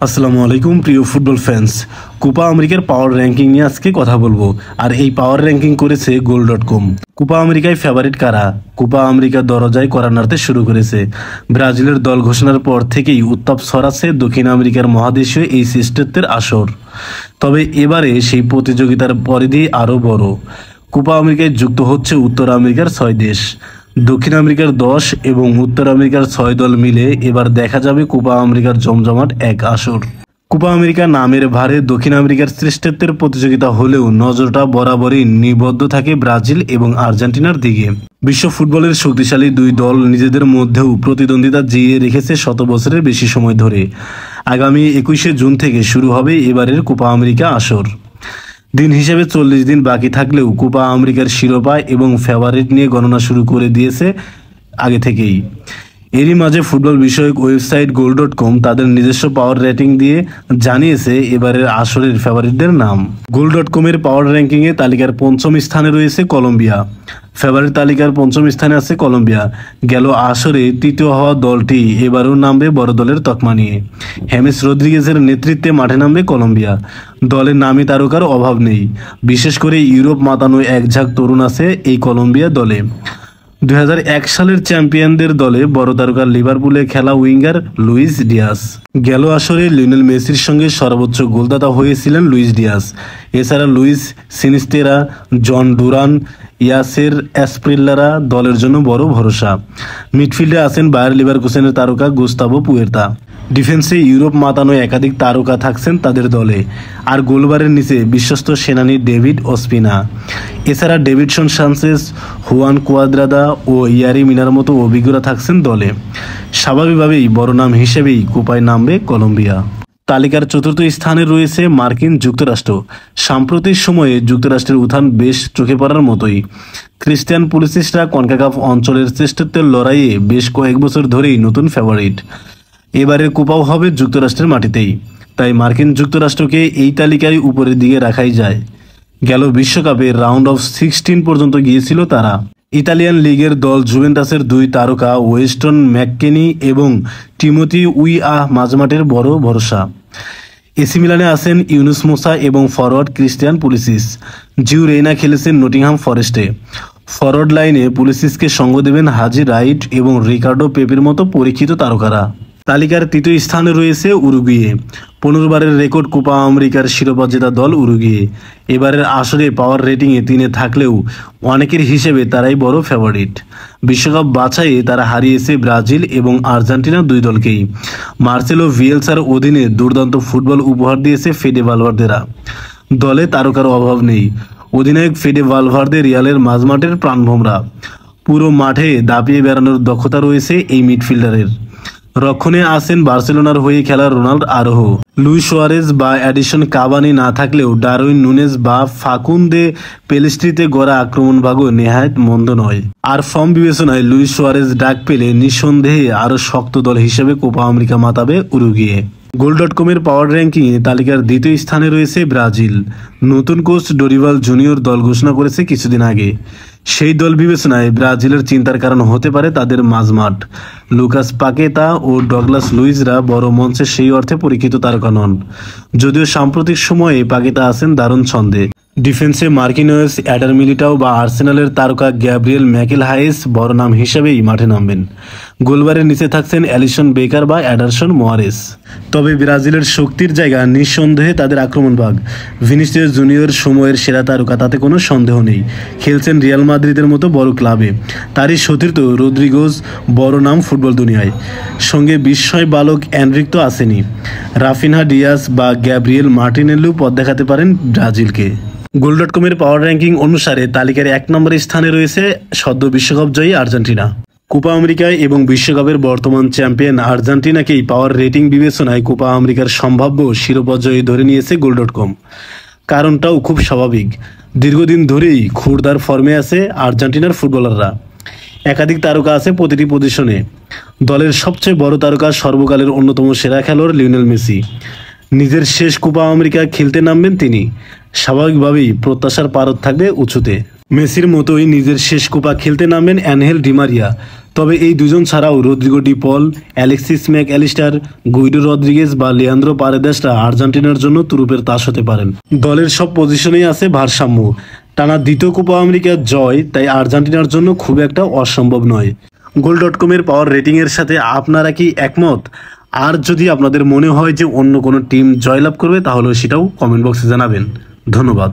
আসসালামু আলাইকুম প্রিয় ফুটবল ফ্যান্স। কোপা আমেরিকার পাওয়ার র্যাঙ্কিং নিয়ে আজকে কথা বলবো। আর এই পাওয়ার র্যাঙ্কিং করেছে গোল.কম। কোপা আমেরিকায় ফেভারিট কারা? কোপা আমেরিকার দরজায় কড়া নাড়তে শুরু করেছে। ব্রাজিলের দল ঘোষণার পর থেকেই উত্তাপ ছড়াচ্ছে দক্ষিণ আমেরিকার মহাদেশীয় এই শ্রেষ্ঠত্বের আসর। তবে এবারে সেই প্রতিযোগিতার পরিধি আরও বড়। কোপা আমেরিকায় যুক্ত হচ্ছে উত্তর আমেরিকার 6 দেশ, দক্ষিণ আমেরিকার 10 এবং উত্তর আমেরিকার 6 দল মিলে এবার দেখা যাবে কোপা আমেরিকার জমজমাট এক আসর। কোপা আমেরিকা নামের ভারে দক্ষিণ আমেরিকার শ্রেষ্ঠত্বের প্রতিযোগিতা হলেও নজরটা বরাবরই নিবদ্ধ থাকে ব্রাজিল এবং আর্জেন্টিনার দিকে। বিশ্ব ফুটবলের শক্তিশালী দুই দল নিজেদের মধ্যেও প্রতিদ্বন্দ্বিতা জিইয়ে রেখেছে শত বছরের বেশি সময় ধরে। আগামী 21শে জুন থেকে শুরু হবে এবারের কোপা আমেরিকা আসর। দিন হিসেবে 40 দিন বাকি থাকলেও কোপা আমেরিকার শিরোপা এবং ফেভারিট নিয়ে গণনা শুরু করে দিয়েছে আগে থেকেই। এরই মাঝে ফুটবল বিষয়ক ওয়েবসাইট গোল.কম তাদের নিজস্ব পাওয়ার রেটিং দিয়ে জানিয়েছে এবারের আসরের ফেভারিটদের নাম। গোল.কমের পাওয়ার র্যাঙ্কিংয়ে তালিকার 5ম স্থানে রয়েছে কলম্বিয়া। ফেভারিট তালিকার 5ম স্থানে আছে কলম্বিয়া। গেল আসরে তৃতীয় হওয়া দলটি এবারও নামবে বড় দলের তকমা নিয়ে। হেমেস রদ্রিগেজের নেতৃত্বে মাঠে নামবে কলম্বিয়া। দলের নামী তারকার অভাব নেই, বিশেষ করে ইউরোপ মাতানো এক ঝাঁক তরুণ আছে এই কলম্বিয়া দলে। 2001 সালের চ্যাম্পিয়নদের দলে বড় তারকা লিভারপুলে খেলা উইঙ্গার লুইস ডিয়াস। গেল আসরে লিওনেল মেসির সঙ্গে সর্বোচ্চ গোলদাতা হয়েছিলেন লুইস ডিয়াস। এছাড়া লুইস সিনিস্তেরা, জন ডুরান, ইয়াসের অ্যাসপ্রিল্লারা দলের জন্য বড় ভরসা। মিডফিল্ডে আছেন বায়ার লিভারকুসেনের তারকা গুস্তাভো পুয়ের্তা। ডিফেন্সে ইউরোপ মাতানো একাধিক তারকা থাকছেন তাদের দলে। আর গোলবারের নিচে বিশ্বস্ত সেনানী ডেভিড ওসপিনা। এছাড়া ডেভিডসন সানচেজ, হুয়ান কুয়াদ্রাদা ও ইয়ারি মিনার মতো অভিজ্ঞরা থাকছেন দলে। স্বাভাবিকভাবেই বড় নাম হিসেবেই কোপায় নামবে কলম্বিয়া। তালিকার 4র্থ স্থানে রয়েছে মার্কিন যুক্তরাষ্ট্র। সাম্প্রতিক সময়ে যুক্তরাষ্ট্রের উত্থান বেশ চোখে পড়ার মতোই। ক্রিস্টিয়ান পুলিসিসরা কনকাকাফ অঞ্চলের শ্রেষ্ঠত্বের লড়াইয়ে বেশ কয়েক বছর ধরেই নতুন ফেভারিট। এবারের কোপাও হবে যুক্তরাষ্ট্রের মাটিতেই, তাই মার্কিন যুক্তরাষ্ট্রকে এই তালিকায় উপরের দিকে রাখাই যায়। গেল বিশ্বকাপে রাউন্ড অফ 16 পর্যন্ত গিয়েছিল তারা। ইতালিয়ান লিগের দল জুভেন্টাসের 2 তারকা ওয়েস্টন ম্যাককেনি এবং টিমোথি উইয়া মাঝমাঠের বড় ভরসা। এসি মিলানে আছেন ইউনুস মুসা এবং ফরওয়ার্ড ক্রিস্টিয়ান পুলিসিস। জিউ রেইনা খেলেছেন নটিংহাম ফরেস্টে। ফরওয়ার্ড লাইনে পুলিসিসকে সঙ্গ দেবেন হাজি রাইট এবং রিকার্ডো পেপের মতো পরীক্ষিত তারকারা। তালিকার 3য় স্থানে রয়েছে উরুগুয়ে। 15 বারের রেকর্ড কোপা আমেরিকার শিরোপা জেতা দল উরুগুয়ে। এবারের আসরে পাওয়ার রেটিংয়ে 3-এ থাকলেও অনেকের হিসেবে তারাই বড় ফেভারিট। বিশ্বকাপ বাছাইয়ে তারা হারিয়েছে ব্রাজিল এবং আর্জেন্টিনা 2 দলকেই। মার্সেলো ভিয়েলসার অধীনে দুর্দান্ত ফুটবল উপহার দিয়েছে ফেডে ভালভার্দেরা। দলে তারকার অভাব নেই। অধিনায়ক ফেডে ভালভার্দে রিয়ালের মাঝমাঠের প্রাণভোমরা। পুরো মাঠে দাপিয়ে বেড়ানোর দক্ষতা রয়েছে এই মিডফিল্ডারের। রক্ষণে আছেন বার্সেলোনার হয়ে খেলা রোনাল্ড আরোহো। লুইস সুয়ারেজ বা এডিসন কাভানি না থাকলেও ডারউইন নুনেজ বা ফাকুন্দে পেলেস্ট্রিতে গড়া আক্রমণভাগও নেহায়েত মন্দ নয়। আর ফর্ম বিবেচনায় লুইস সুয়ারেজ ডাক পেলে নিঃসন্দেহে আরও শক্ত দল হিসেবে কোপা আমেরিকা মাতাবে উরুগুয়ে। গোল.কমের পাওয়ার র্যাঙ্কিংয়ে তালিকার 2য় স্থানে রয়েছে ব্রাজিল। নতুন কোচ ডোরিভাল জুনিয়র দল ঘোষণা করেছে কিছুদিন আগে। সেই দল বিবেচনায় ব্রাজিলের চিন্তার কারণ হতে পারে তাদের মাঝমাঠ। লুকাস পাকেতা ও ডগলাস লুইজরা বড় মঞ্চে সেই অর্থে পরীক্ষিত তারকা নন, যদিও সাম্প্রতিক সময়ে পাকেতা আছেন দারুণ ছন্দে। ডিফেন্সে মার্কিনোয়েস, অ্যাডার মিলিটাও বা আর্সেনালের তারকা গ্যাব্রিয়েল ম্যাকেলহাইস বড় নাম হিসেবেই মাঠে নামবেন। গোলবারের নিচে থাকছেন অ্যালিসন বেকার বা অ্যাডারসন মোয়ারেস। তবে ব্রাজিলের শক্তির জায়গা নিঃসন্দেহে তাদের আক্রমণভাগ। ভিনিসিয়াস জুনিয়র সময়ের সেরা তারকা, তাতে কোনো সন্দেহ নেই। খেলছেন রিয়াল মাদ্রিদের মতো বড় ক্লাবে। তারই সতীর্থ রদ্রিগোজ বড় নাম ফুটবল দুনিয়ায়। সঙ্গে বিস্ময় বালক এনরিক তো আসেনি। রাফিনহা, ডিয়াস বা গ্যাব্রিয়েল মার্টিনেল্লিও পথ দেখাতে পারেন ব্রাজিলকে। গোল.কমের পাওয়ার র্যাঙ্কিং অনুসারে তালিকার 1 নম্বর স্থানে রয়েছে সদ্য বিশ্বকাপ জয়ী আর্জেন্টিনা। কোপা আমেরিকায় এবং বিশ্বকাপের বর্তমান চ্যাম্পিয়ন আর্জেন্টিনাকেই পাওয়ার রেটিং বিবেচনায় কোপা আমেরিকার সম্ভাব্য শিরোপা জয়ী ধরে নিয়েছে গোল.কম। কারণটাও খুব স্বাভাবিক। দীর্ঘদিন ধরেই খুরদার ফর্মে আছে আর্জেন্টিনার ফুটবলাররা। একাধিক তারকা আছে প্রতিটি পজিশনে। দলের সবচেয়ে বড় তারকা সর্বকালের অন্যতম সেরা খেলোয়াড় লিওনেল মেসি। নিজের শেষ কোপা আমেরিকা খেলতে নামবেন তিনি। স্বাভাবিকভাবেই প্রত্যাশার পারদ থাকবে উঁচুতে। মেসির মতোই নিজের শেষ কোপা খেলতে নামবেন অ্যানহেল ডি মারিয়া। তবে এই দুজন ছাড়াও Rodrigo De Paul, Alexis Mac Allister, Guido Rodriguez বা লিয়ান্দ্রো পারেদেসরা আর্জেন্টিনার জন্য তুরুপের তাস হতে পারেন। দলের সব পজিশনেই আছে ভারসাম্য। টানা দ্বিতীয় কোপা আমেরিকার জয় তাই আর্জেন্টিনার জন্য খুব একটা অসম্ভব নয়। গোল.কমের পাওয়ার রেটিংয়ের সাথে আপনারা কি একমত? আর যদি আপনাদের মনে হয় যে অন্য কোনো টিম জয়লাভ করবে তাহলে সেটাও কমেন্ট বক্সে জানাবেন। ধন্যবাদ।